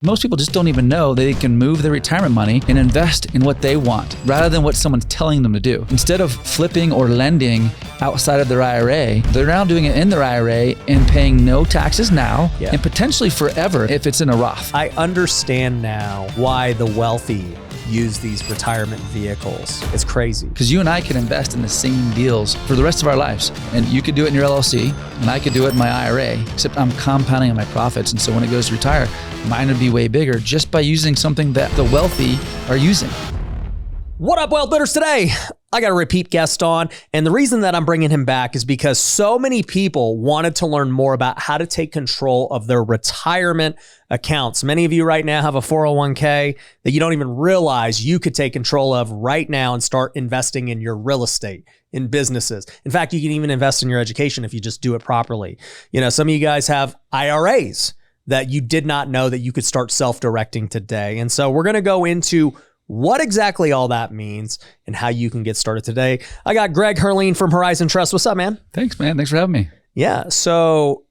Most people just don't even know that they can move their retirement money and invest in what they want rather than what someone's telling them to do. Instead of flipping or lending outside of their IRA, they're now doing it in their IRA and paying no taxes now and potentially forever if it's in a Roth. I understand now why the wealthy use these retirement vehicles. It's crazy. Because you and I can invest in the same deals for the rest of our lives. And you could do it in your LLC, and I could do it in my IRA, except I'm compounding on my profits. And so when it goes to retire, mine would be way bigger just by using something that the wealthy are using. What up, Wealth Builders? Today, I got a repeat guest on, and the reason that I'm bringing him back is because so many people wanted to learn more about how to take control of their retirement accounts. Many of you right now have a 401k that you don't even realize you could take control of right now and start investing in your real estate, in businesses. In fact, you can even invest in your education if you just do it properly. You know, some of you guys have IRAs that you did not know that you could start self-directing today. And so we're going to go into what exactly all that means and how you can get started today. I got Greg Herlean from Horizon Trust. What's up, man? Thanks, man. Thanks for having me. Yeah. So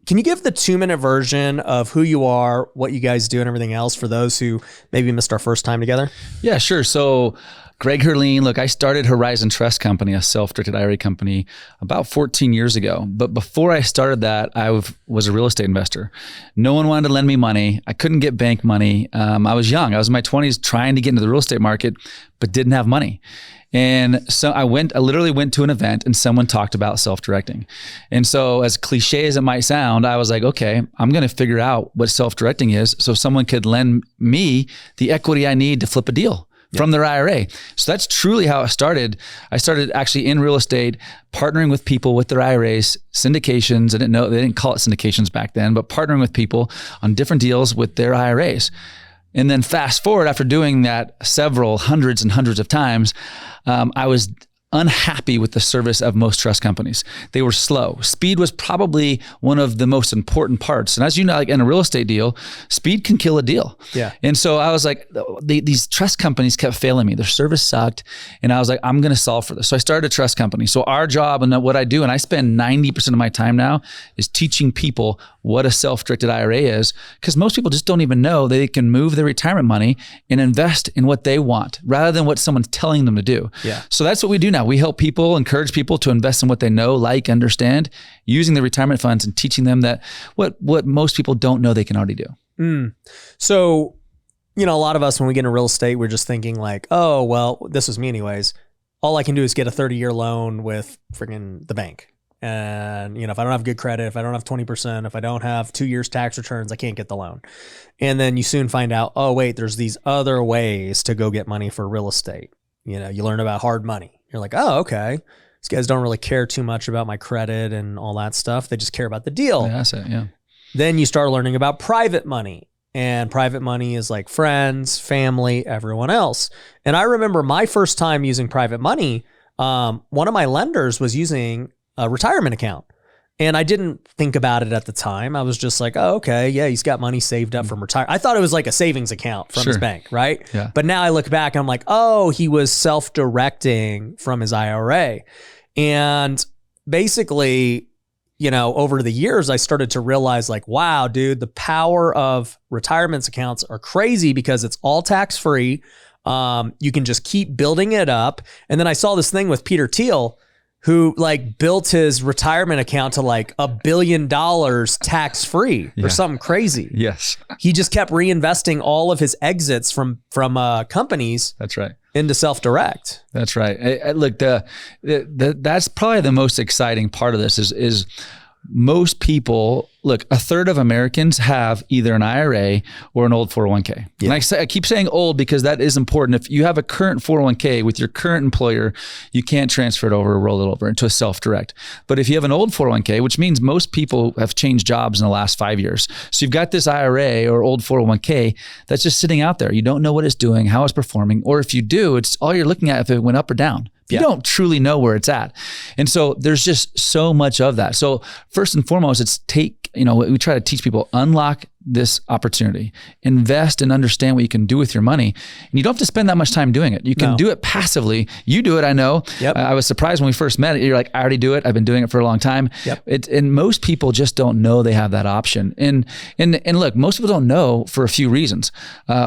can you give the 2-minute version of who you are, what you guys do, and everything else for those who maybe missed our first time together? Yeah, sure. So Greg Herlean, look, I started Horizon Trust Company, a self-directed IRA company, about 14 years ago. But before I started that, I was a real estate investor. No one wanted to lend me money. I couldn't get bank money. I was young. I was in my 20s trying to get into the real estate market, but didn't have money. And so I literally went to an event and someone talked about self-directing. And so as cliche as it might sound, I was like, okay, I'm going to figure out what self-directing is so someone could lend me the equity I need to flip a deal from their IRA. So that's truly how it started. I started actually in real estate, partnering with people with their IRAs, syndications. I didn't know, they didn't call it syndications back then, but partnering with people on different deals with their IRAs. And then fast forward, after doing that several hundreds and hundreds of times, I was unhappy with the service of most trust companies. They were slow. Speed was probably one of the most important parts. And as you know, like in a real estate deal, speed can kill a deal. Yeah. And so I was like, these trust companies kept failing me. Their service sucked. And I was like, I'm going to solve for this. So I started a trust company. So our job and what I do, and I spend 90% of my time now, is teaching people what a self-directed IRA is, because most people just don't even know that they can move their retirement money and invest in what they want rather than what someone's telling them to do. Yeah. So that's what we do now. We help people, encourage people to invest in what they know, like, understand, using the retirement funds and teaching them that what most people don't know they can already do. So, you know, a lot of us, when we get into real estate, we're just thinking like, oh, well, this was me anyways. All I can do is get a 30-year loan with friggin' the bank. And, you know, if I don't have good credit, if I don't have 20%, if I don't have 2 years tax returns, I can't get the loan. And then you soon find out, oh, wait, there's these other ways to go get money for real estate. You know, you learn about hard money. You're like, oh, okay. These guys don't really care too much about my credit and all that stuff. They just care about the deal. The asset, yeah. Then you start learning about private money. And private money is like friends, family, everyone else. And I remember my first time using private money, one of my lenders was using a retirement account. And I didn't think about it at the time. I was just like, oh, okay, yeah, he's got money saved up from retirement. I thought it was like a savings account from his bank, right? Yeah. But now I look back and I'm like, oh, he was self-directing from his IRA. And basically, you know, over the years, I started to realize like, wow, dude, the power of retirement accounts are crazy because it's all tax-free. You can just keep building it up. And then I saw this thing with Peter Thiel, who like built his retirement account to like $1 billion tax-free or something crazy. Yes. He just kept reinvesting all of his exits from companies. That's right. Into self-direct. That's right. Look, that's probably the most exciting part of this is most people, look, a third of Americans have either an IRA or an old 401k. Yeah. And I keep saying old because that is important. If you have a current 401k with your current employer, you can't transfer it over or roll it over into a self-direct. But if you have an old 401k, which means most people have changed jobs in the last 5 years. So you've got this IRA or old 401k that's just sitting out there. You don't know what it's doing, how it's performing, or if you do, it's all you're looking at if it went up or down. You don't truly know where it's at. And so there's just so much of that. So first and foremost, it's take we try to teach people, unlock this opportunity, invest and understand what you can do with your money. And you don't have to spend that much time doing it. You can do it passively. You do it, I know. Yep. I was surprised when we first met. You're like, I already do it. I've been doing it for a long time. Yep. And most people just don't know they have that option. And look, most people don't know for a few reasons.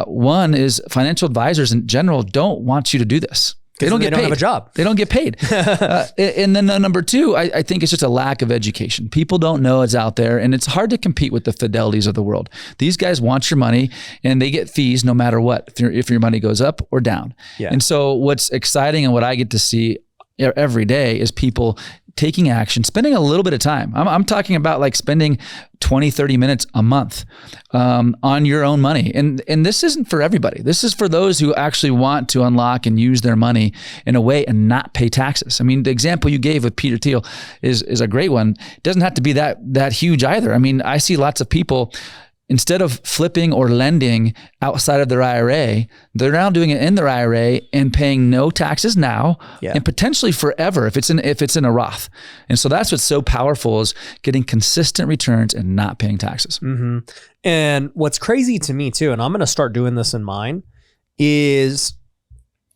One is financial advisors in general don't want you to do this. They don't get paid. Have a job. They don't get paid. And then number two, I think it's just a lack of education. People don't know it's out there, and it's hard to compete with the Fidelities of the world. These guys want your money, and they get fees no matter what, if your money goes up or down. Yeah. And so what's exciting and what I get to see every day is people taking action, spending a little bit of time. I'm talking about like spending 20, 30 minutes a month on your own money. And this isn't for everybody. This is for those who actually want to unlock and use their money in a way and not pay taxes. I mean, the example you gave of Peter Thiel is a great one. It doesn't have to be that huge either. I mean, I see lots of people, instead of flipping or lending outside of their IRA, they're now doing it in their IRA and paying no taxes now and potentially forever if it's in a Roth. And so that's what's so powerful, is getting consistent returns and not paying taxes. Mm-hmm. And what's crazy to me too, and I'm going to start doing this in mine, is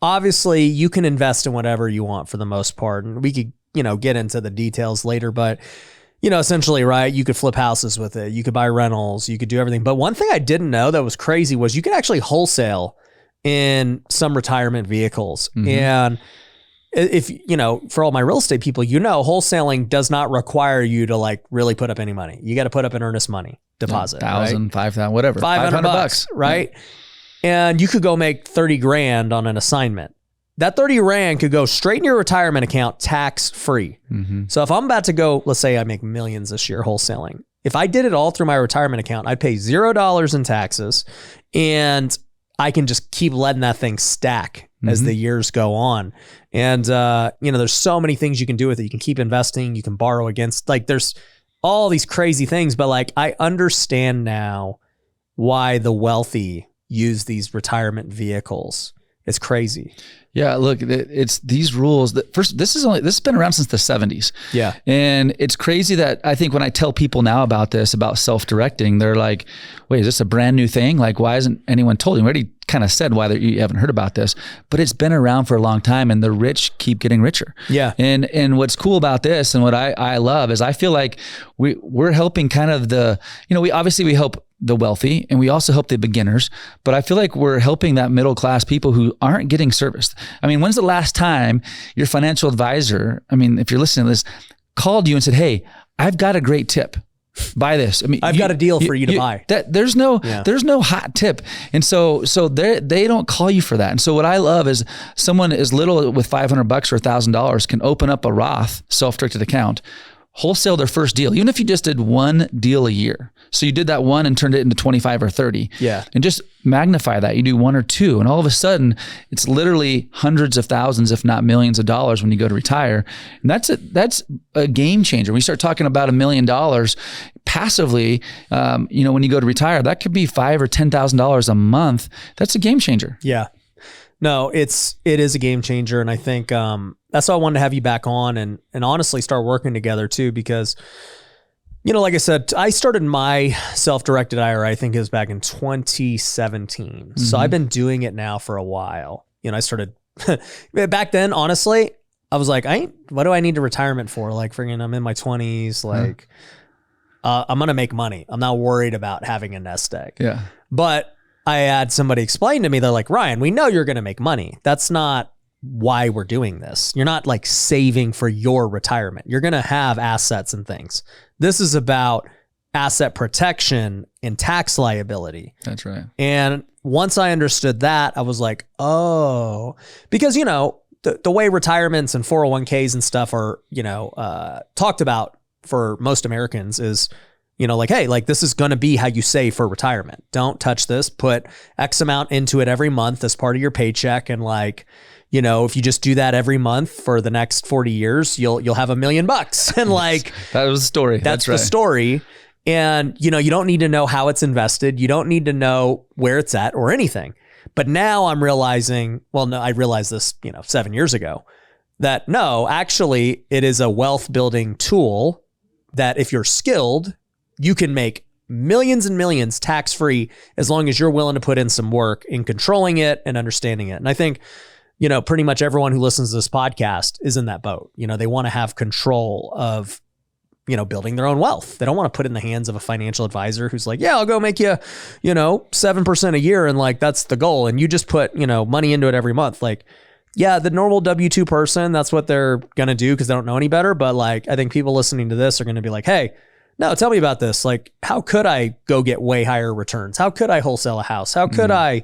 obviously you can invest in whatever you want for the most part. And we could, get into the details later, but essentially, right, you could flip houses with it. You could buy rentals. You could do everything. But one thing I didn't know that was crazy was you could actually wholesale in some retirement vehicles. Mm-hmm. And if, for all my real estate people, wholesaling does not require you to like really put up any money. You got to put up an earnest money deposit. $1,000, right? $5,000, whatever. $500, right? Yeah. And you could go make 30 grand on an assignment. That 30 Rand could go straight in your retirement account, tax free. Mm-hmm. So if I'm about to go, let's say I make millions this year wholesaling. If I did it all through my retirement account, I'd pay $0 in taxes, and I can just keep letting that thing stack as the years go on. And, there's so many things you can do with it. You can keep investing. You can borrow against, like, there's all these crazy things, but like, I understand now why the wealthy use these retirement vehicles. It's crazy. Yeah, look, it's these rules that first, this has been around since the 70s. Yeah. And it's crazy that I think when I tell people now about this, about self-directing, they're like, wait, is this a brand new thing? Like, why hasn't anyone told you? We already kind of said why you haven't heard about this, but it's been around for a long time, and the rich keep getting richer. Yeah. And what's cool about this and what I love is I feel like we're helping kind of we help the wealthy, and we also help the beginners, but I feel like we're helping that middle class people who aren't getting serviced. I mean, when's the last time your financial advisor, if you're listening to this, called you and said, hey, I've got a great tip. Buy this. I've got a deal for you to buy. There's no hot tip. And so they don't call you for that. And so what I love is someone as little with $500 or $1,000 can open up a Roth self-directed account, wholesale their first deal, even if you just did one deal a year. So you did that one and turned it into 25 or 30. Yeah. And just magnify that. You do one or two, and all of a sudden it's literally hundreds of thousands, if not millions of dollars when you go to retire. And that's a game changer. When you start talking about $1 million passively, when you go to retire, that could be $5,000 or $10,000 a month. That's a game changer. Yeah. No, it is a game changer. And I think that's why I wanted to have you back on and honestly start working together too, because, like I said, I started my self-directed IRA, I think it was back in 2017. Mm-hmm. So I've been doing it now for a while. I started back then, honestly, I was like, what do I need a retirement for? Like, friggin', I'm in my 20s. Like, I'm going to make money. I'm not worried about having a nest egg. Yeah. But I had somebody explain to me, they're like, Ryan, we know you're going to make money. That's not why we're doing this. You're not like saving for your retirement. You're going to have assets and things. This is about asset protection and tax liability. That's right. And once I understood that, I was like, oh, because, the way retirements and 401ks and stuff are, talked about for most Americans is, like, hey, like this is going to be how you save for retirement. Don't touch this. Put X amount into it every month as part of your paycheck. And like, if you just do that every month for the next 40 years, you'll have $1 million. And like, that was the story. That's right. The story. And, you don't need to know how it's invested. You don't need to know where it's at or anything. But now I'm realizing, I realized this, 7 years ago, that no, actually it is a wealth building tool that if you're skilled you can make millions and millions tax-free as long as you're willing to put in some work in controlling it and understanding it. And I think, pretty much everyone who listens to this podcast is in that boat. They want to have control of, building their own wealth. They don't want to put it in the hands of a financial advisor who's like, yeah, I'll go make you, 7% a year. And like, that's the goal. And you just put, money into it every month. Like, yeah, the normal W-2 person, that's what they're going to do because they don't know any better. But like, I think people listening to this are going to be like, hey, no, tell me about this. Like, how could I go get way higher returns? How could I wholesale a house? How could I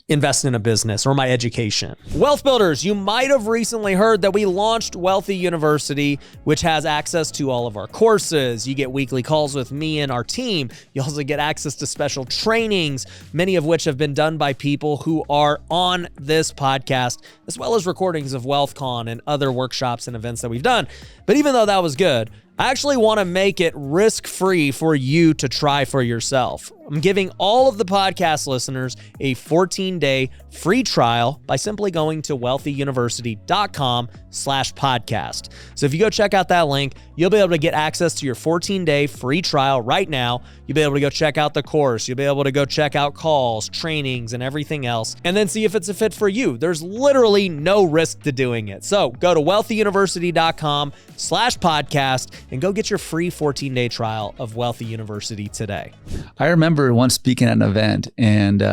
invest in a business or my education? Wealth builders, you might have recently heard that we launched Wealthy University, which has access to all of our courses. You get weekly calls with me and our team. You also get access to special trainings, many of which have been done by people who are on this podcast, as well as recordings of WealthCon and other workshops and events that we've done. But even though that was good, I actually want to make it risk-free for you to try for yourself. I'm giving all of the podcast listeners a 14-day free trial by simply going to wealthyuniversity.com/podcast. So if you go check out that link, you'll be able to get access to your 14-day free trial right now. You'll be able to go check out the course. You'll be able to go check out calls, trainings, and everything else, and then see if it's a fit for you. There's literally no risk to doing it. So go to wealthyuniversity.com/podcast and go get your free 14-day trial of Wealthy University today. I remember once speaking at an event, and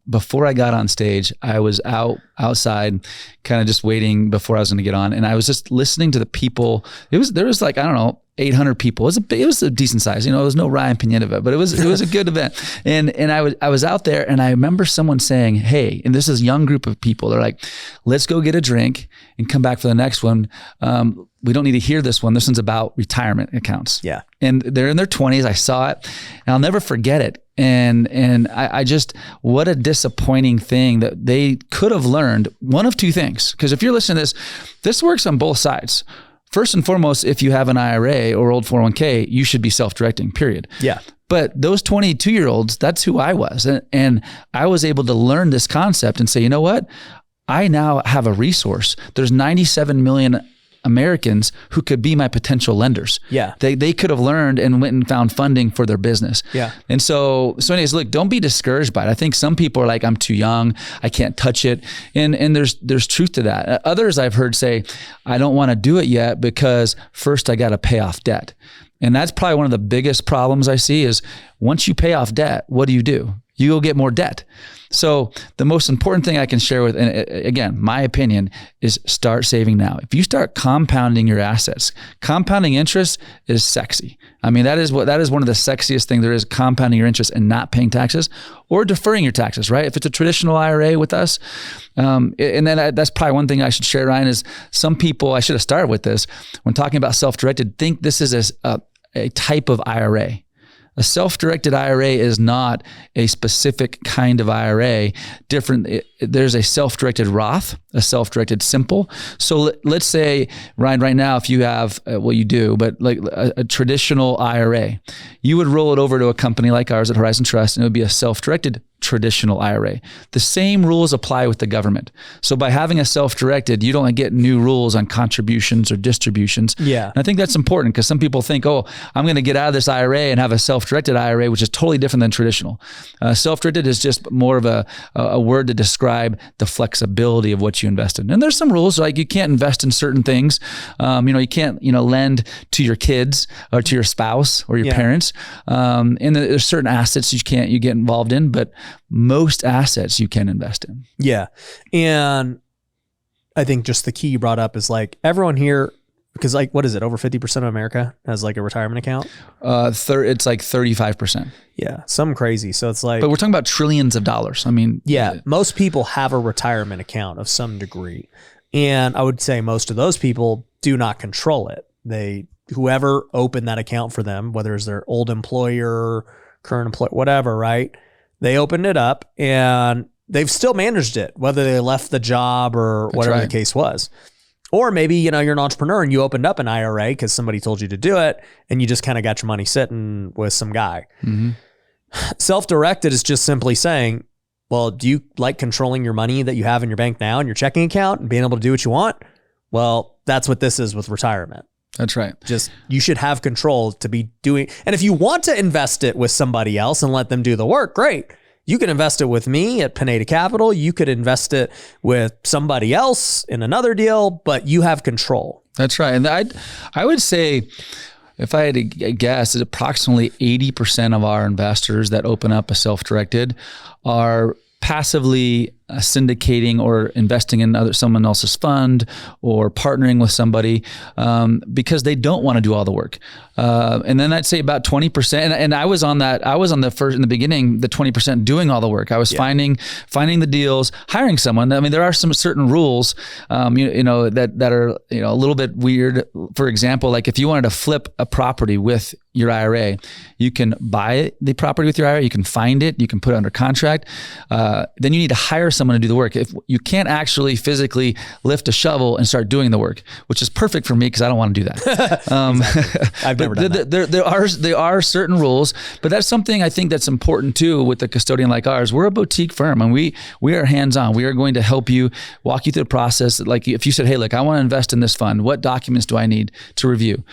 before I got on stage, I was outside kind of just waiting before I was going to get on, and I was just listening to the people. There was like, I don't know, 800 people. It was a decent size. It was no Ryan Pineda, but it was a good event. And I was out there, and I remember someone saying, hey, and this is a young group of people. They're like, let's go get a drink and come back for the next one. We don't need to hear this one. This one's about retirement accounts. Yeah. And they're in their 20s. I saw it, and I'll never forget it. And I just, what a disappointing thing that they could have learned one of two things. Because if you're listening to this works on both sides. First and foremost, if you have an IRA or old 401k, you should be self-directing, period. Yeah. But those 22-year-olds, that's who I was. And I was able to learn this concept and say, you know what? I now have a resource. There's 97 million Americans who could be my potential lenders. Yeah. They could have learned and went and found funding for their business. Yeah. And so anyways, look, don't be discouraged by it. I think some people are like, I'm too young, I can't touch it. And there's truth to that. Others I've heard say, I don't want to do it yet because first I got to pay off debt. And that's probably one of the biggest problems I see is once you pay off debt, what do? You go get more debt. So the most important thing I can share with, and again, my opinion is start saving now. If you start compounding your assets, compounding interest is sexy. I mean, that is one of the sexiest things there is, compounding your interest and not paying taxes or deferring your taxes, right? If it's a traditional IRA with us, and then that's probably one thing I should share, Ryan, is some people, I should have started with this, when talking about self-directed, think this is a type of IRA. A self-directed IRA is not a specific kind of IRA. There's a self-directed Roth, a self-directed simple. So let's say, Ryan, right now, if you have, you do, but like a traditional IRA, you would roll it over to a company like ours at Horizon Trust, and it would be a self-directed traditional IRA. The same rules apply with the government. So by having a self-directed, you don't get new rules on contributions or distributions. Yeah. And I think that's important because some people think, oh, I'm going to get out of this IRA and have a self-directed IRA, which is totally different than traditional. Self-directed is just more of a word to describe the flexibility of what you invest in. And there's some rules, like you can't invest in certain things. You can't, lend to your kids or to your spouse or your parents. And there's certain assets you get involved in, but most assets you can invest in. Yeah. And I think just the key you brought up is like everyone here, because like, what is it? Over 50% of America has like a retirement account. It's like 35%. Yeah. Some crazy. So it's like, but we're talking about trillions of dollars. I mean, yeah, most people have a retirement account of some degree. And I would say most of those people do not control it. Whoever opened that account for them, whether it's their old employer, current employer, whatever, right? They opened it up and they've still managed it, whether they left the job or whatever the case was. Or maybe, you're an entrepreneur and you opened up an IRA because somebody told you to do it and you just kind of got your money sitting with some guy. Mm-hmm. Self-directed is just simply saying, well, do you like controlling your money that you have in your bank now in your checking account and being able to do what you want? Well, that's what this is with retirement. That's right. Just, you should have control to be doing. And if you want to invest it with somebody else and let them do the work, great. You can invest it with me at Pineda Capital. You could invest it with somebody else in another deal, but you have control. That's right. And I would say, if I had to guess, is approximately 80% of our investors that open up a self-directed are passively syndicating or investing in someone else's fund or partnering with somebody because they don't want to do all the work. And then I'd say about 20%. And I was on that. I was on the first in the beginning, the 20% doing all the work. I was finding the deals, hiring someone. I mean, there are some certain rules, that are a little bit weird. For example, like if you wanted to flip a property with your IRA, you can buy the property with your IRA. You can find it. You can put it under contract. Then you need to hire someone to do the work. If you can't actually physically lift a shovel and start doing the work, which is perfect for me because I don't want to do that. Exactly. I've never done that. There are certain rules, but that's something I think that's important too with a custodian like ours. We're a boutique firm and we are hands-on. We are going to help you, walk you through the process. Like if you said, hey, look, I want to invest in this fund. What documents do I need to review?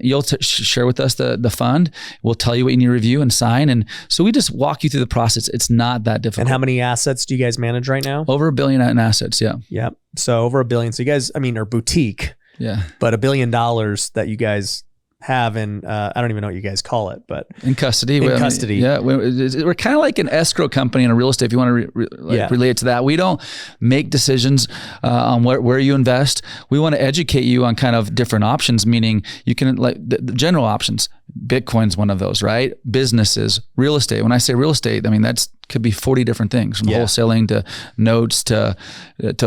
You'll share with us the fund. We'll tell you what you need to review and sign. And so we just walk you through the process. It's not that difficult. And how many assets do you guys manage right now? Over $1 billion in assets. Yeah. Yeah. So over $1 billion. So you guys, are boutique. Yeah. But $1 billion that you guys have in, I don't even know what you guys call it, but in custody. Custody. Yeah. We're kind of like an escrow company in a real estate. If you want to relate to that, we don't make decisions on where you invest. We want to educate you on kind of different options, meaning you can like the general options. Bitcoin's one of those, right? Businesses, real estate. When I say real estate, I mean, could be 40 different things from wholesaling to notes to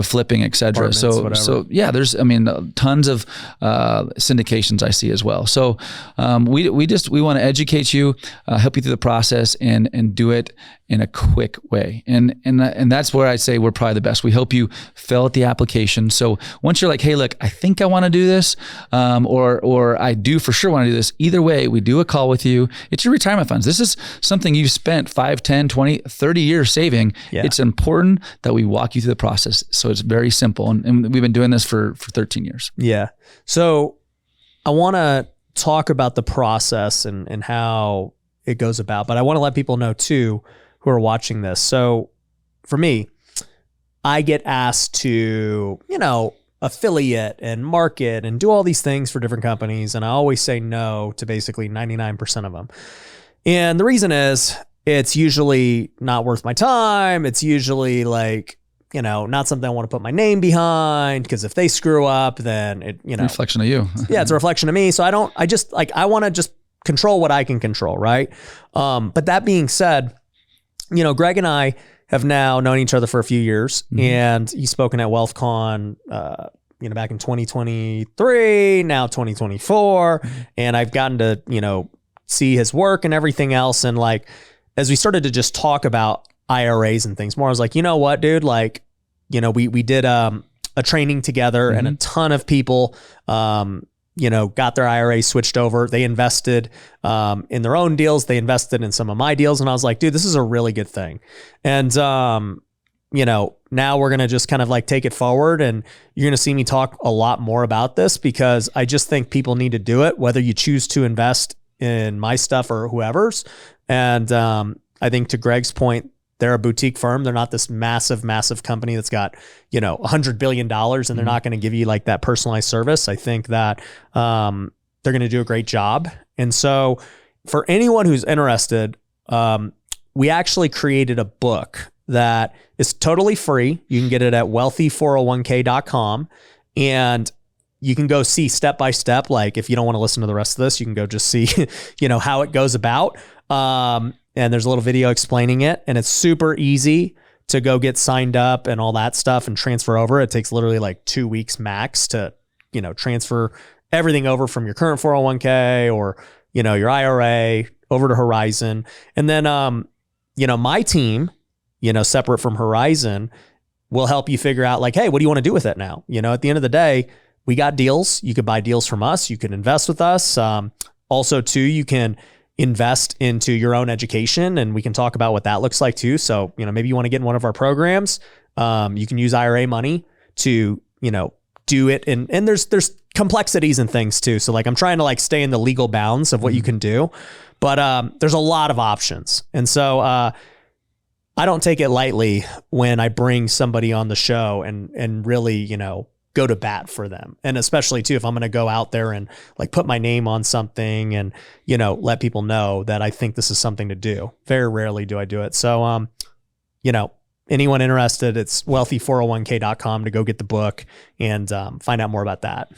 flipping, et cetera. So yeah, there's, tons of syndications I see as well. So we want to educate you, help you through the process and do it in a quick way. And that's where I say we're probably the best. We help you fill out the application. So once you're like, hey, look, I think I want to do this, or I do for sure want to do this. Either way, we do a call with you. It's your retirement funds. This is something you've spent 5, 10, 20, 30 years saving. Yeah. It's important that we walk you through the process. So it's very simple. And we've been doing this for 13 years. Yeah. So I want to talk about the process and how it goes about, but I want to let people know too, who are watching this. So for me, I get asked to, affiliate and market and do all these things for different companies. And I always say no to basically 99% of them. And the reason is it's usually not worth my time. It's usually like, not something I want to put my name behind, because if they screw up, then it, reflection of you. Yeah, it's a reflection of me. So I want to just control what I can control. Right. But that being said, Greg and I have now known each other for a few years, and he's spoken at WealthCon, back in 2023, now 2024. And I've gotten to, see his work and everything else. And like, as we started to just talk about IRAs and things more, I was like, you know what, dude, like, we did a training together and a ton of people, got their IRA switched over. They invested in their own deals. They invested in some of my deals. And I was like, dude, this is a really good thing. And, now we're going to just kind of like take it forward, and you're going to see me talk a lot more about this, because I just think people need to do it, whether you choose to invest in my stuff or whoever's. And I think to Greg's point, they're a boutique firm. They're not this massive, massive company that's got, $100 billion, and they're not going to give you like that personalized service. I think that they're going to do a great job. And so for anyone who's interested, we actually created a book that is totally free. You can get it at wealthy401k.com, and you can go see step by step. Like if you don't want to listen to the rest of this, you can go just see, how it goes about. And there's a little video explaining it, and it's super easy to go get signed up and all that stuff and transfer over. It takes literally like 2 weeks max to, transfer everything over from your current 401k or, your IRA over to Horizon. And then, my team, separate from Horizon, will help you figure out like, hey, what do you want to do with it now? At the end of the day, we got deals. You could buy deals from us. You can invest with us. Also too, you can invest into your own education, and we can talk about what that looks like too. So, maybe you want to get in one of our programs. You can use IRA money to, do it. And there's complexities and things too. So like I'm trying to like stay in the legal bounds of what you can do, but there's a lot of options. And so I don't take it lightly when I bring somebody on the show and really, you know, go to bat for them. And especially too, if I'm going to go out there and like put my name on something and, you know, let people know that I think this is something to do. Very rarely do I do it. So, you know, anyone interested, it's wealthy401k.com to go get the book and find out more about that.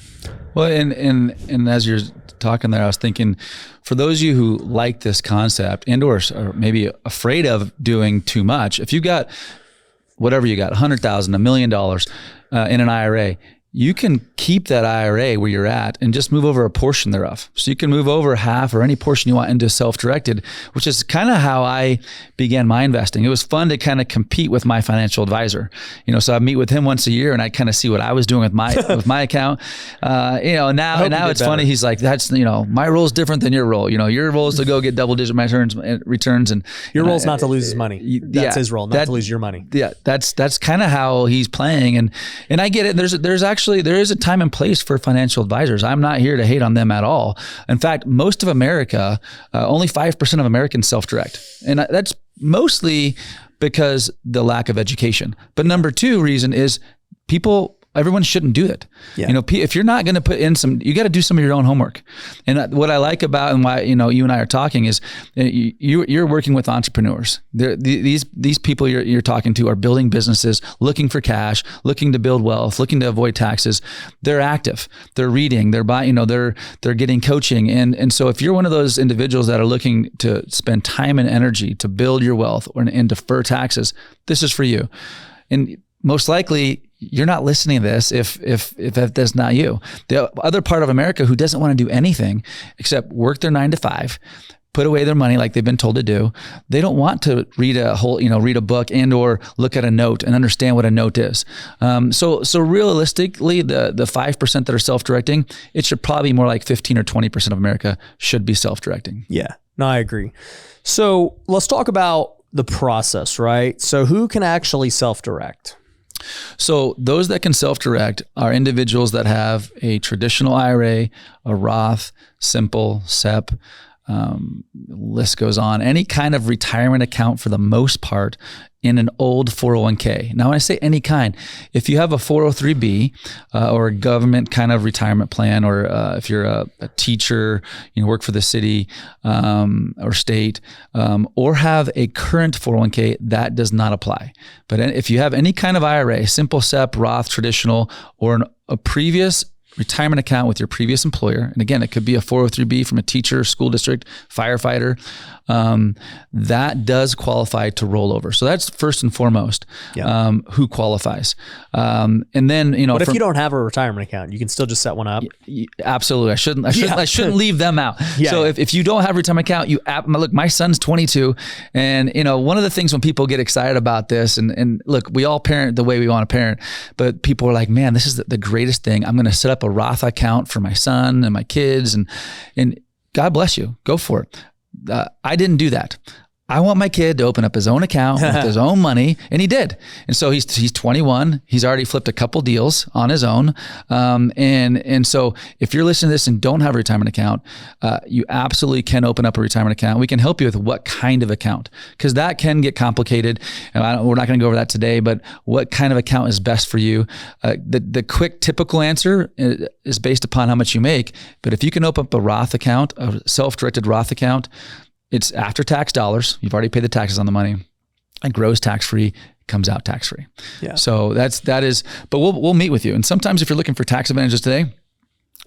Well, and as you're talking there, I was thinking, for those of you who like this concept and or maybe afraid of doing too much, if you got whatever you got, $100,000, $1 million in an IRA, you can keep that IRA where you're at and just move over a portion thereof. So you can move over half or any portion you want into self-directed, which is kind of how I began my investing. It was fun to kind of compete with my financial advisor. You know, so I meet with him once a year and I kind of see what I was doing with my with my account. You know, now it's better. Funny. He's like, that's, you know, my role is different than your role. You know, your role is to go get double-digit returns, and your role is not to lose his money. That's his role, not to lose your money. Yeah, that's kind of how he's playing, and I get it. There is a time and place for financial advisors. I'm not here to hate on them at all. In fact, most of America, only 5% of Americans self-direct. And that's mostly because the lack of education. But number two reason is everyone shouldn't do it. Yeah. You know, if you're not going to put in you got to do some of your own homework. And what I like about and why, you know, you and I are talking is you're working with entrepreneurs. These people you're talking to are building businesses, looking for cash, looking to build wealth, looking to avoid taxes. They're active. They're reading. They're buying. You know, they're getting coaching. And so if you're one of those individuals that are looking to spend time and energy to build your wealth and defer taxes, this is for you. And most likely, you're not listening to this if that's not you. The other part of America who doesn't want to do anything except work their 9 to 5, put away their money like they've been told to do. They don't want to read a book and or look at a note and understand what a note is. So realistically, the 5% that are self-directing, it should probably be more like 15 or 20% of America should be self-directing. Yeah, no, I agree. So let's talk about the process, right? So who can actually self-direct? So those that can self-direct are individuals that have a traditional IRA, a Roth, simple, SEP, list goes on, any kind of retirement account for the most part in an old 401k. Now, when I say any kind, if you have a 403b or a government kind of retirement plan, or if you're a teacher, you work for the city or state, or have a current 401k, that does not apply. But if you have any kind of IRA, simple, SEP, Roth, traditional, or a previous retirement account with your previous employer, and again, it could be a 403b from a teacher, school district, firefighter, that does qualify to roll over. So that's first and foremost, who qualifies. And then, you know, but if you don't have a retirement account, you can still just set one up. Absolutely. I shouldn't leave them out. So if you don't have a retirement account, look, my son's 22, and you know, one of the things when people get excited about this, and look, we all parent the way we want to parent, but people are like, man, this is the greatest thing. I'm going to set up a Roth account for my son and my kids, and God bless you, go for it. I didn't do that. I want my kid to open up his own account with his own money, and he did. And so he's 21. He's already flipped a couple deals on his own. And so if you're listening to this and don't have a retirement account, you absolutely can open up a retirement account. We can help you with what kind of account, because that can get complicated. And we're not going to go over that today, but what kind of account is best for you? The quick typical answer is based upon how much you make. But if you can open up a Roth account, a self-directed Roth account, it's after tax dollars. You've already paid the taxes on the money. It grows tax-free, comes out tax-free. Yeah. So that is, but we'll meet with you. And sometimes if you're looking for tax advantages today,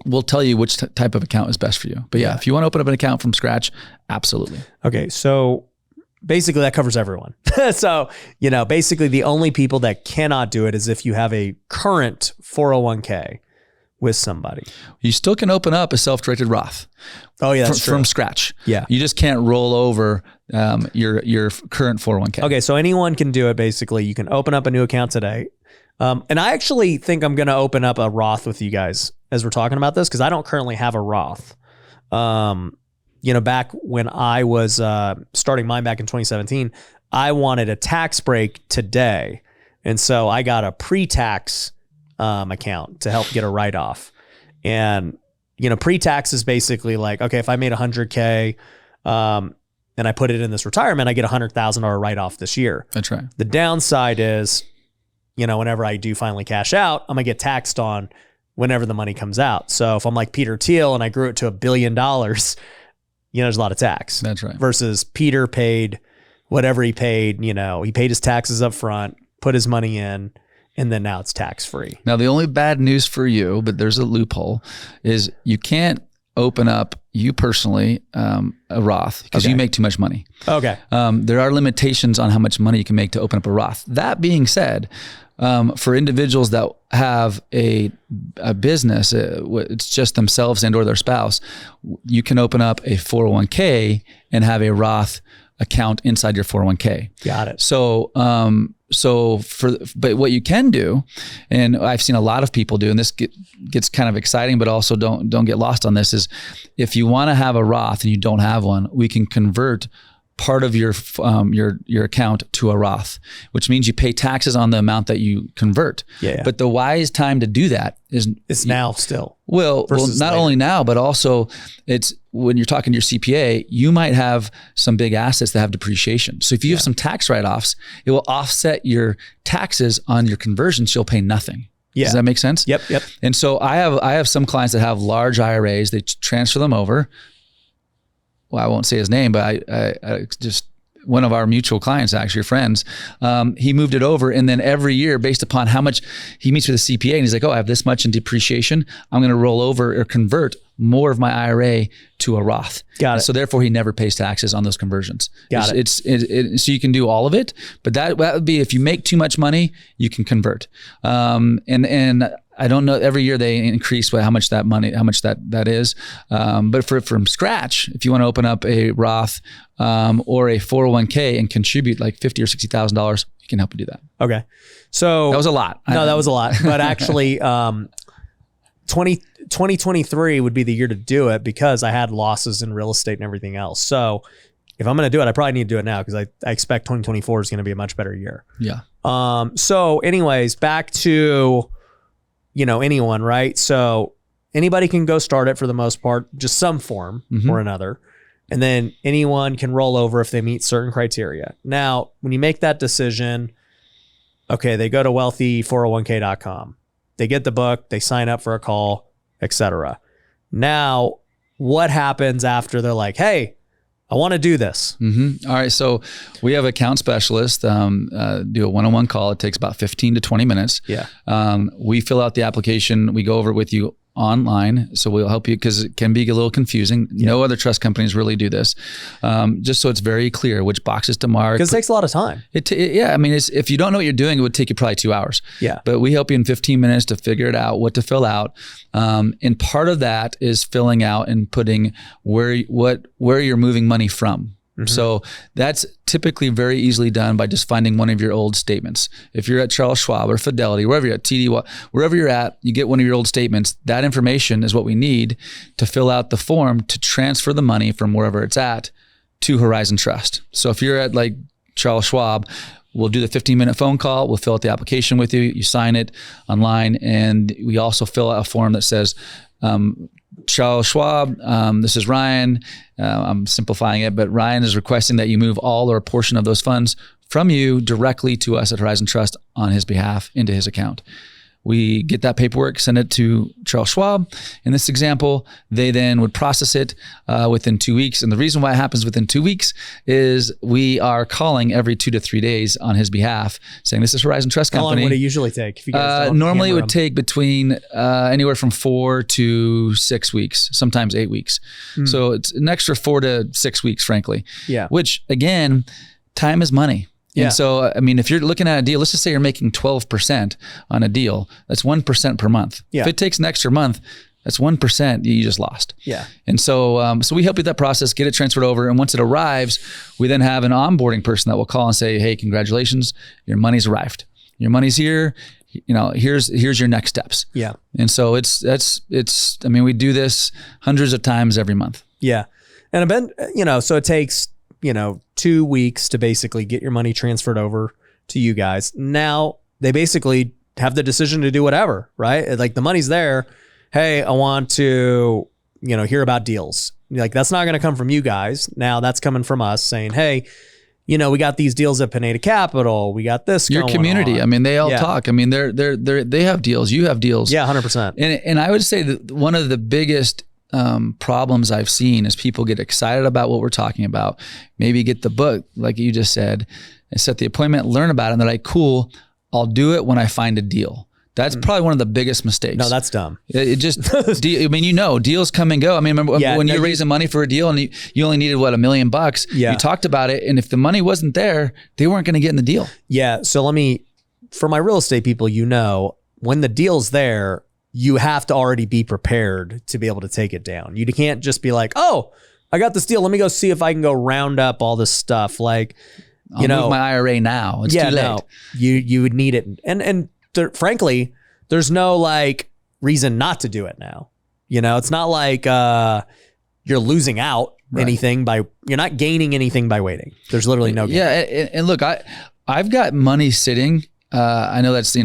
we'll tell you which type of account is best for you. But if you want to open up an account from scratch, absolutely. Okay. So basically that covers everyone. So, you know, basically the only people that cannot do it is if you have a current 401k with somebody. You still can open up a self-directed Roth. Oh yeah, that's true. From scratch. Yeah. You just can't roll over your current 401k. Okay, so anyone can do it basically. You can open up a new account today. And I actually think I'm going to open up a Roth with you guys as we're talking about this, because I don't currently have a Roth. You know, back when I was starting mine back in 2017, I wanted a tax break today. And so I got a pre-tax account to help get a write-off. And, pre-tax is basically like, okay, if I made $100K, and I put it in this retirement, I get $100,000 write-off this year. That's right. The downside is, whenever I do finally cash out, I'm gonna get taxed on whenever the money comes out. So if I'm like Peter Thiel and I grew it to $1 billion, there's a lot of tax. That's right. Versus Peter paid whatever he paid, he paid his taxes up front, put his money in, and then now it's tax-free. Now, the only bad news for you, but there's a loophole, is you can't open up, you personally, a Roth because you make too much money. Okay. There are limitations on how much money you can make to open up a Roth. That being said, for individuals that have a business, it's just themselves and or their spouse, you can open up a 401k and have a Roth account inside your 401k. Got it. So, but what you can do, and I've seen a lot of people do, and this gets kind of exciting, but also don't get lost on this, is if you want to have a Roth and you don't have one, we can convert part of your account to a Roth, which means you pay taxes on the amount that you convert. Yeah. But the wise time to do that is now still. Well, not only now, but also it's when you're talking to your CPA, you might have some big assets that have depreciation. So if you have some tax write-offs, it will offset your taxes on your conversions. You'll pay nothing. Yeah. Does that make sense? Yep. And so I have some clients that have large IRAs. They transfer them over. Well, I won't say his name, but I just, one of our mutual clients, actually, friends, he moved it over. And then every year, based upon how much he meets with a CPA, and he's like, oh, I have this much in depreciation, I'm going to roll over or convert more of my IRA to a Roth. Got it. So therefore, he never pays taxes on those conversions. Got it. So you can do all of it, but that would be if you make too much money, you can convert. And I don't know, every year they increase how much that is. But from scratch, if you want to open up a Roth or a 401k and contribute like $50,000 or $60,000, we can help you do that. Okay. So that was a lot. No, that was a lot. But actually, 2023 would be the year to do it because I had losses in real estate and everything else. So if I'm going to do it, I probably need to do it now because I expect 2024 is going to be a much better year. Yeah. So anyways, back to, anyone, right? So anybody can go start it for the most part, just some form or another. And then anyone can roll over if they meet certain criteria. Now, when you make that decision, okay, they go to wealthy401k.com. They get the book, they sign up for a call, etc. Now, what happens after they're like, hey, I want to do this? All right. So we have account specialists do a one-on-one call. It takes about 15 to 20 minutes. Yeah. We fill out the application. We go over it with you online. So we'll help you because it can be a little confusing. Yeah. No other trust companies really do this. Just so it's very clear which boxes to mark. Because it takes a lot of time. Yeah. I mean, if you don't know what you're doing, it would take you probably 2 hours. Yeah. But we help you in 15 minutes to figure it out, what to fill out. And part of that is filling out and putting where you're moving money from. So that's typically very easily done by just finding one of your old statements. If you're at Charles Schwab or Fidelity, wherever you're at, TD, wherever you're at, you get one of your old statements. That information is what we need to fill out the form to transfer the money from wherever it's at to Horizon Trust. So if you're at like Charles Schwab, we'll do the 15-minute phone call. We'll fill out the application with you. You sign it online. And we also fill out a form that says, Charles Schwab, this is Ryan. I'm simplifying it, but Ryan is requesting that you move all or a portion of those funds from you directly to us at Horizon Trust on his behalf into his account. We get that paperwork, send it to Charles Schwab. In this example, they then would process it within 2 weeks. And the reason why it happens within 2 weeks is we are calling every 2 to 3 days on his behalf, saying this is Horizon Trust Company. How long would it usually take? If you guys normally it would take between anywhere from 4 to 6 weeks, sometimes 8 weeks. So it's an extra 4 to 6 weeks, frankly. Yeah. Which again, time is money. Yeah. And so, I mean, if you're looking at a deal, let's just say you're making 12% on a deal, that's 1% per month. Yeah. If it takes an extra month, that's 1% you just lost. Yeah. And so, so we help you with that process, get it transferred over. And once it arrives, we then have an onboarding person that will call and say, hey, congratulations, your money's arrived. Your money's here. Here's your next steps. Yeah. And so I mean, we do this hundreds of times every month. Yeah. And I've been, so it takes, 2 weeks to basically get your money transferred over to you guys. Now they basically have the decision to do whatever, right? Like the money's there. hey, I want to, hear about deals. Like, that's not going to come from you guys. Now that's coming from us saying, hey, we got these deals at Pineda Capital. We got this Your going community. on. I mean, they all talk. I mean, they have deals. You have deals. Yeah, 100%. And I would say that one of the biggest problems I've seen is people get excited about what we're talking about. Maybe get the book, like you just said, and set the appointment, learn about it, and they're like, cool, I'll do it when I find a deal. That's probably one of the biggest mistakes. No, that's dumb. It just, deals come and go. I mean, remember when you're raising money for a deal and you only needed, $1 million? Yeah. You talked about it. And if the money wasn't there, they weren't going to get in the deal. Yeah. So for my real estate people, when the deal's there, you have to already be prepared to be able to take it down. You can't just be like, oh, I got this deal. Let me go see if I can go round up all this stuff. Like, I'll move my IRA now. It's too late. No, you would need it. And frankly, there's no reason not to do it now. It's not like you're losing out anything you're not gaining anything by waiting. There's literally no gain. Yeah. And look, I've got money sitting. I know that's,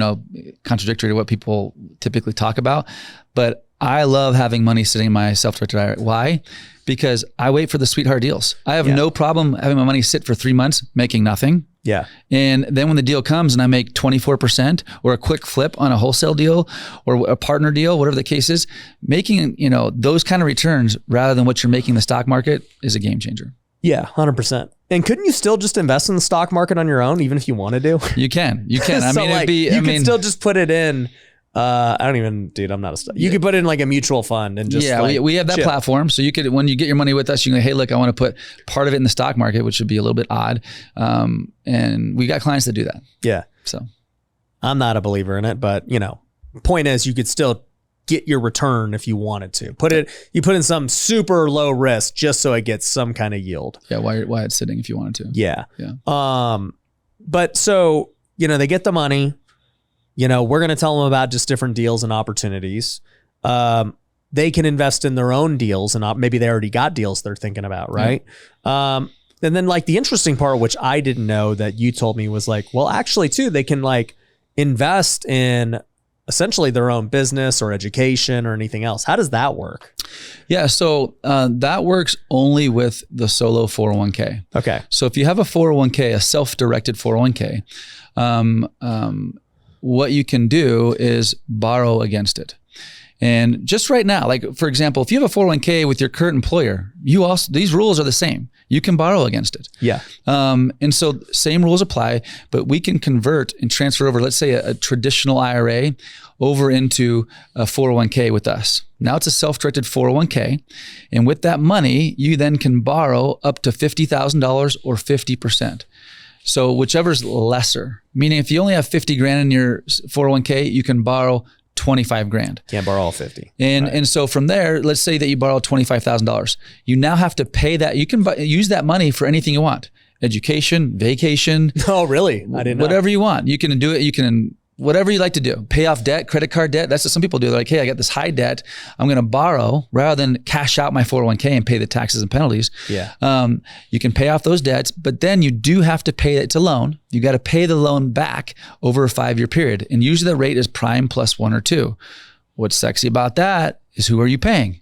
contradictory to what people typically talk about, but I love having money sitting in my self-directed IRA. Why? Because I wait for the sweetheart deals. I have no problem having my money sit for 3 months, making nothing. Yeah. And then when the deal comes and I make 24% or a quick flip on a wholesale deal or a partner deal, whatever the case is, making, those kind of returns rather than what you're making in the stock market is a game changer. Yeah, 100%. And couldn't you still just invest in the stock market on your own, even if you wanted to? You can. I So mean, you can still just put it in. I'm not a stock. You could put it in like a mutual fund and just we have that platform. So you could, when you get your money with us, you can go, hey, look, I want to put part of it in the stock market, which would be a little bit odd. And we got clients that do that. Yeah. So I'm not a believer in it, but point is you could still get your return if you wanted to. You put in some super low risk just so it gets some kind of yield. Yeah, why it's sitting if you wanted to. Yeah. Yeah. But so, they get the money. We're going to tell them about just different deals and opportunities. They can invest in their own deals and maybe they already got deals they're thinking about, right? Yeah. And then the interesting part, which I didn't know that you told me was well, actually too, they can invest in essentially their own business or education or anything else. How does that work? Yeah. So that works only with the solo 401k. Okay. So if you have a 401k, a self-directed 401k, what you can do is borrow against it. And just right now, for example, if you have a 401k with your current employer, these rules are the same. You can borrow against it. Yeah. And so same rules apply, but we can convert and transfer over, let's say a traditional IRA over into a 401k with us. Now it's a self-directed 401k. And with that money, you then can borrow up to $50,000 or 50%. So whichever's lesser, meaning if you only have 50 grand in your 401k, you can borrow 25 grand. Can't borrow all 50. And so from there, let's say that you borrow $25,000. You now have to pay that. You can use that money for anything you want. Education, vacation. Oh, really? I didn't know. Whatever you want. You can do it. You can, whatever you like to do. Pay off debt, credit card debt. That's what some people do. They're like, hey, I got this high debt. I'm going to borrow rather than cash out my 401k and pay the taxes and penalties. Yeah. You can pay off those debts, but then you do have to pay it. It's a loan. You got to pay the loan back over a 5-year period. And usually the rate is prime plus 1 or 2. What's sexy about that is who are you paying?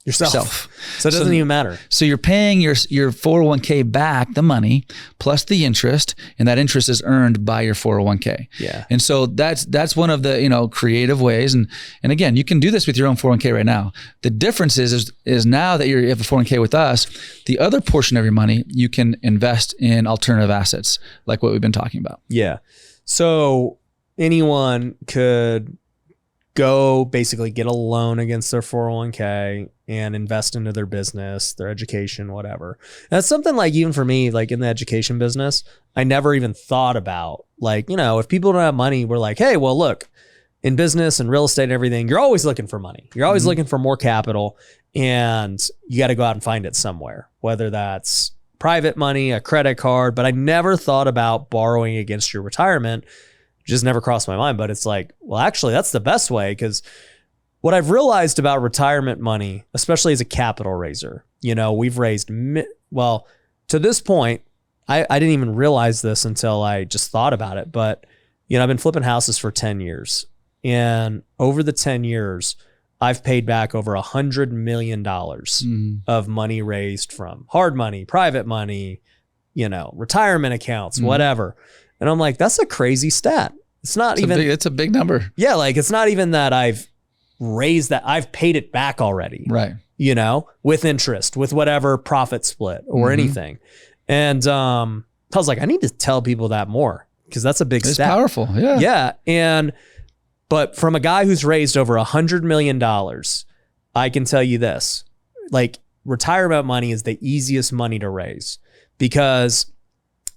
Yourself. So it doesn't even matter. So you're paying your 401k back the money plus the interest, and that interest is earned by your 401k. Yeah. And so that's one of the creative ways. And again, you can do this with your own 401k right now. The difference is now that you have a 401k with us, the other portion of your money you can invest in alternative assets, like what we've been talking about. Yeah. So anyone could go basically get a loan against their 401k and invest into their business, their education, whatever. And that's something even for me, in the education business, I never even thought about. If people don't have money, we're like, hey, well, look, in business and real estate and everything, you're always looking for money. You're always looking for more capital, and you got to go out and find it somewhere, whether that's private money, a credit card. But I never thought about borrowing against your retirement. Just never crossed my mind, but it's well, actually that's the best way, because what I've realized about retirement money, especially as a capital raiser, we've raised, to this point, I didn't even realize this until I just thought about it, but I've been flipping houses for 10 years, and over the 10 years, I've paid back over $100 million of money raised from hard money, private money, retirement accounts, whatever. And I'm like, that's a crazy stat. It's not it's a big number. Yeah. Like it's not even that I've raised that. I've paid it back already. Right. With interest, with whatever profit split or anything. And I was like, I need to tell people that more because that's a big stat. It's powerful. Yeah. Yeah. But from a guy who's raised over $100 million, I can tell you this, like retirement money is the easiest money to raise because,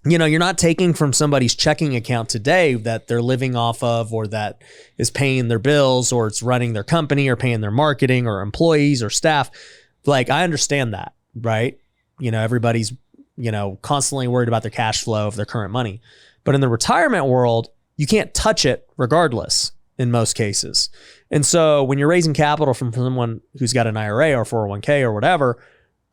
you're not taking from somebody's checking account today that they're living off of, or that is paying their bills, or it's running their company or paying their marketing or employees or staff. Like, I understand that, right? Everybody's, constantly worried about their cash flow of their current money. But in the retirement world, you can't touch it regardless in most cases. And so when you're raising capital from someone who's got an IRA or 401k or whatever,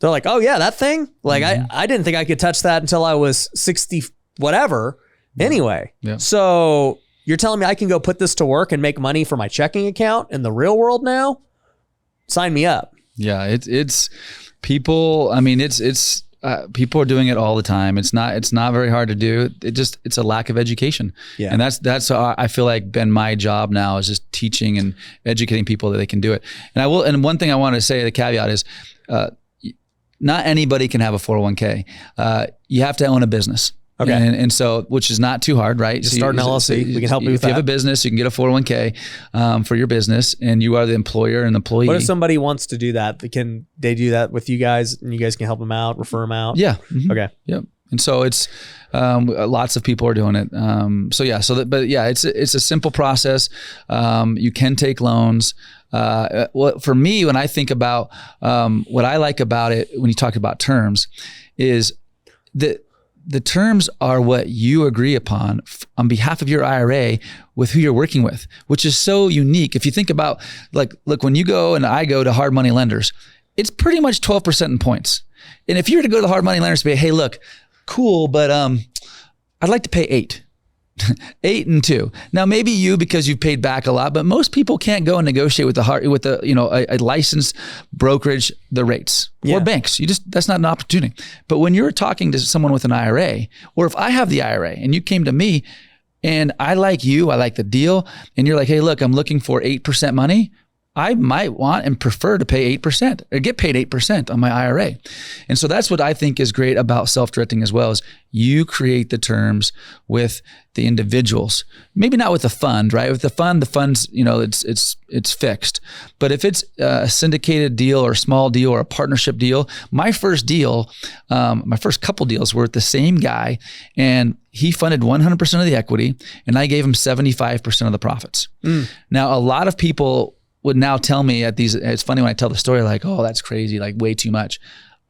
they're like, oh yeah, that thing? Like I didn't think I could touch that until I was 60 whatever anyway. Yeah. So you're telling me I can go put this to work and make money for my checking account in the real world now? Sign me up. Yeah, it's people, it's people are doing it all the time. It's not very hard to do. It's a lack of education. Yeah. And that's I feel like been my job now is just teaching and educating people that they can do it. And one thing I want to say, the caveat is, not anybody can have a 401k. You have to own a business. Okay. And so, which is not too hard, right? Just start an LLC. We can help you with that. If you have a business, you can get a 401k for your business, and you are the employer and the employee. What if somebody wants to do that? Can they do that with you guys, and you guys can help them out, refer them out? Yeah. Mm-hmm. Okay. Yep. And so it's lots of people are doing it. It's a simple process. You can take loans. For me, when I think about what I like about it, when you talk about terms, is that the terms are what you agree upon on behalf of your IRA with who you're working with, which is so unique. If you think about, like, look, when you go and I go to hard money lenders, it's pretty much 12% in points. And if you were to go to the hard money lenders and say, hey, look, cool, but I'd like to pay 8. 8 and 2. Now maybe you, because you've paid back a lot, but most people can't go and negotiate with a licensed brokerage the rates or banks. That's not an opportunity. But when you're talking to someone with an IRA, or if I have the IRA and you came to me and I like you, I like the deal, and you're like, hey, look, I'm looking for 8% money. I might want and prefer to pay 8% or get paid 8% on my IRA. And so that's what I think is great about self-directing as well, is you create the terms with the individuals, maybe not with the fund, right? With the fund's, it's fixed. But if it's a syndicated deal or a small deal or a partnership deal, my first couple deals were with the same guy, and he funded 100% of the equity and I gave him 75% of the profits. Now, a lot of people would now tell me it's funny when I tell the story, like, oh, that's crazy, like way too much.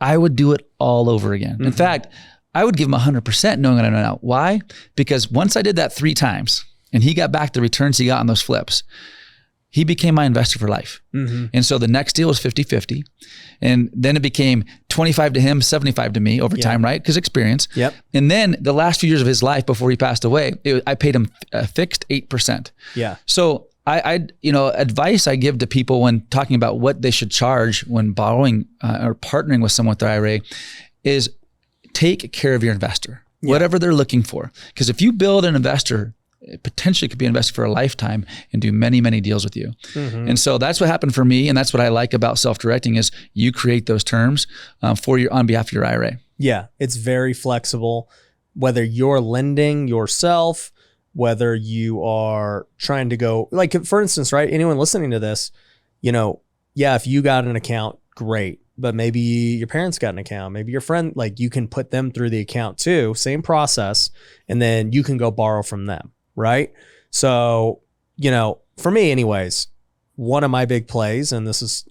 I would do it all over again. Mm-hmm. In fact, I would give him 100% knowing what I know now. Why? Because once I did that 3 times and he got back the returns he got on those flips, he became my investor for life. Mm-hmm. And so the next deal was 50-50. And then it became 25 to him, 75 to me over time, right? Because experience. Yep. And then the last few years of his life before he passed away, I paid him a fixed 8%. Yeah. So advice I give to people when talking about what they should charge when borrowing or partnering with someone with their IRA is take care of your investor, whatever they're looking for. Because if you build an investor, it potentially could be an investor for a lifetime and do many, many deals with you. Mm-hmm. And so that's what happened for me. And that's what I like about self-directing is you create those terms on behalf of your IRA. Yeah, it's very flexible. Whether you're lending yourself, whether you are trying to go, like, for instance, right? Anyone listening to this, if you got an account, great. But maybe your parents got an account, maybe your friend, like, you can put them through the account too, same process. And then you can go borrow from them, right? So, for me anyways, one of my big plays, and this is,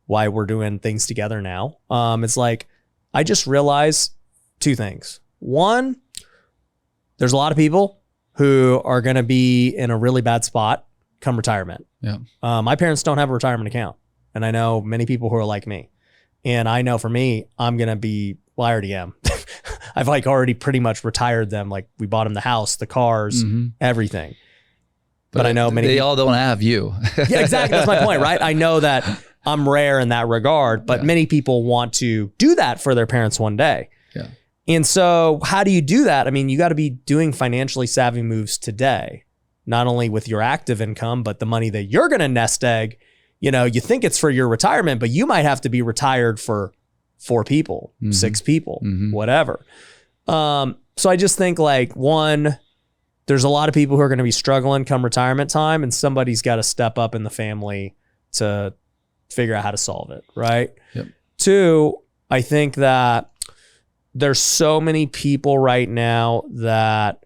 why we're doing things together now. It's like, I just realized 2 things. One, there's a lot of people who are going to be in a really bad spot come retirement. Yeah. My parents don't have a retirement account. And I know many people who are like me. And I know for me, I'm going to be, well, I already am. I've already pretty much retired them. Like, we bought them the house, the cars, everything. but I know many they all don't have you. Yeah, exactly. That's my point, right? I know that I'm rare in that regard, but many people want to do that for their parents one day. Yeah. And so how do you do that? I mean, you got to be doing financially savvy moves today, not only with your active income, but the money that you're going to nest egg. You know, you think it's for your retirement, but you might have to be retired for 4 people, 6 people, whatever. So I just think like, one, there's a lot of people who are going to be struggling come retirement time, and somebody's got to step up in the family to figure out how to solve it, right? Yep. 2, I think that there's so many people right now that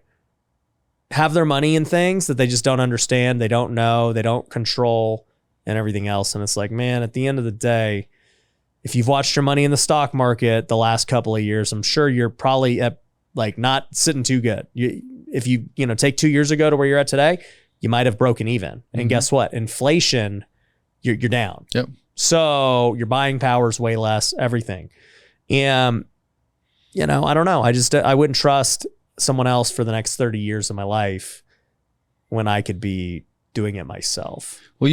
have their money in things that they just don't understand, they don't know, they don't control, and everything else. And it's like, man, at the end of the day, if you've watched your money in the stock market the last couple of years, I'm sure you're probably at like not sitting too good. If you take 2 years ago to where you're at today, you might have broken even. And guess what? Inflation, you're down. Yep. So your buying power is way less, everything. And, I don't know. I wouldn't trust someone else for the next 30 years of my life when I could be doing it myself. Well,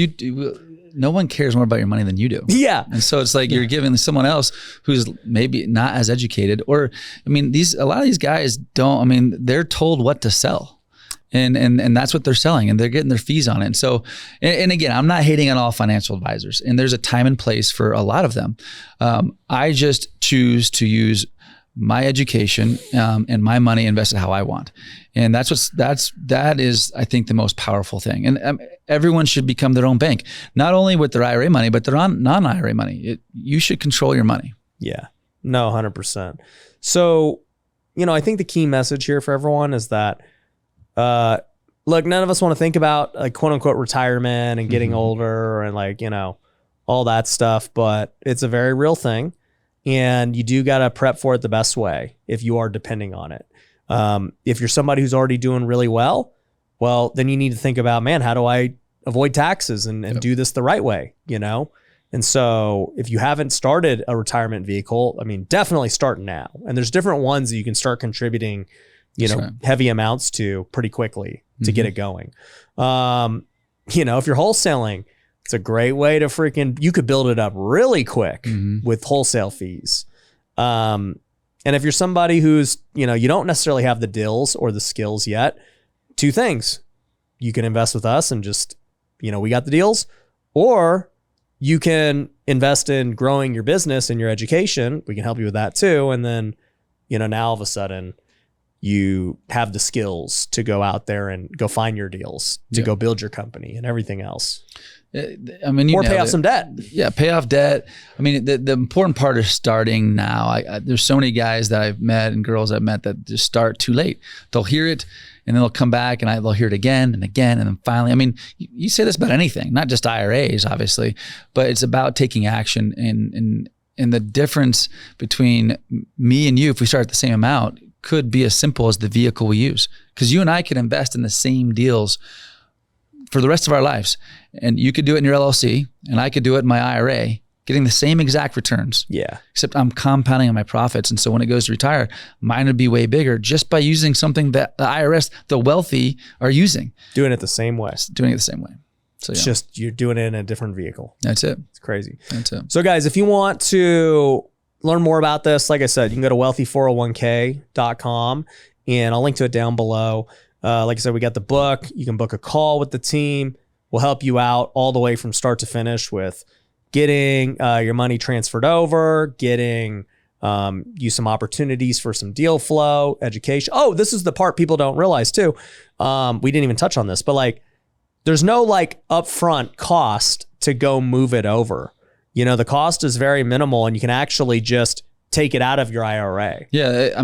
no one cares more about your money than you do. Yeah. And so it's like you're giving someone else who's maybe not as educated, or, I mean, a lot of these guys they're told what to sell. And that's what they're selling, and they're getting their fees on it. And so, and again, I'm not hating on all financial advisors, and there's a time and place for a lot of them. I just choose to use my education and my money invested how I want. And that is, I think, the most powerful thing. And everyone should become their own bank, not only with their IRA money, but their non-IRA money. You should control your money. Yeah, no, 100%. So, I think the key message here for everyone is that, look, none of us want to think about like quote unquote retirement and getting older and like, all that stuff, but it's a very real thing. And you do got to prep for it the best way if you are depending on it. If you're somebody who's already doing really well, then you need to think about, man, how do I avoid taxes and do this the right way, And so if you haven't started a retirement vehicle, definitely start now. And there's different ones that you can start contributing, heavy amounts to pretty quickly to get it going. If you're wholesaling, it's a great way to you could build it up really quick with wholesale fees. And if you're somebody who's, you don't necessarily have the deals or the skills yet, 2 things. You can invest with us and just, we got the deals, or you can invest in growing your business and your education. We can help you with that too. And then, now all of a sudden you have the skills to go out there and go find your deals, to go build your company and everything else. Or pay off some debt. Yeah, pay off debt. The important part is starting now. There's so many guys that I've met and girls I've met that just start too late. They'll hear it and then they'll come back and they'll hear it again and again. And then finally, you say this about anything, not just IRAs, obviously, but it's about taking action. And the difference between me and you, if we start at the same amount, could be as simple as the vehicle we use. Because you and I could invest in the same deals for the rest of our lives. And you could do it in your LLC and I could do it in my IRA, getting the same exact returns. Yeah. Except I'm compounding on my profits. And so when it goes to retire, mine would be way bigger just by using something that the IRS, the wealthy, are using. Doing it the same way. Doing it the same way. So it's just you're doing it in a different vehicle. That's it. It's crazy. That's it. So guys, if you want to learn more about this, like I said, you can go to wealthy401k.com and I'll link to it down below. Like I said, we got the book. You can book a call with the team. We'll help you out all the way from start to finish with getting your money transferred over, getting you some opportunities for some deal flow, education. Oh, this is the part people don't realize too. We didn't even touch on this, but like there's no like upfront cost to go move it over. The cost is very minimal and you can actually just take it out of your IRA. Yeah,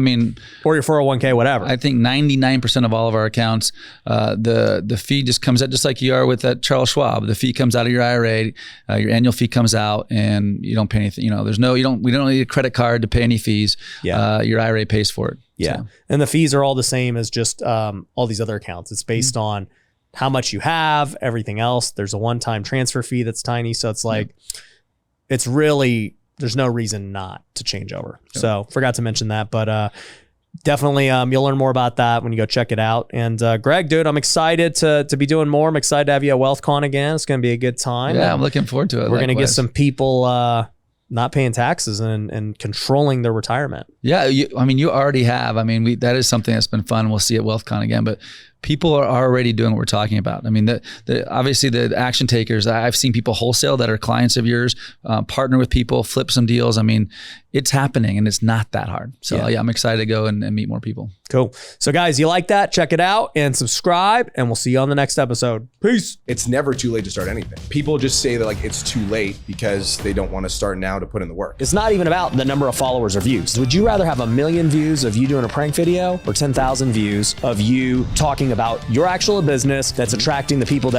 or your 401k, whatever. I think 99% of all of our accounts, the fee just comes out just like you are with that Charles Schwab. The fee comes out of your IRA, your annual fee comes out, and you don't pay anything. We don't need a credit card to pay any fees. Yeah. Your IRA pays for it. Yeah, So. And the fees are all the same as just all these other accounts. It's based on how much you have, everything else. There's a one-time transfer fee that's tiny, so it's like it's really. There's no reason not to change over. So forgot to mention that, but Definitely, you'll learn more about that when you go check it out. And Greg, dude, I'm excited to be doing more. I'm excited to have you at WealthCon again. It's going to be a good time. Yeah, I'm looking forward to it. We're going to get some people not paying taxes and controlling their retirement. Yeah, you already have. That is something that's been fun. We'll see at WealthCon again, but people are already doing what we're talking about. Obviously the action takers, I've seen people wholesale that are clients of yours, partner with people, flip some deals. It's happening and it's not that hard. So yeah I'm excited to go and meet more people. Cool. So guys, you like that? Check it out and subscribe, and we'll see you on the next episode. Peace. It's never too late to start anything. People just say that like it's too late because they don't want to start now to put in the work. It's not even about the number of followers or views. Would you rather have 1 million views of you doing a prank video or 10,000 views of you talking about your actual business that's attracting the people that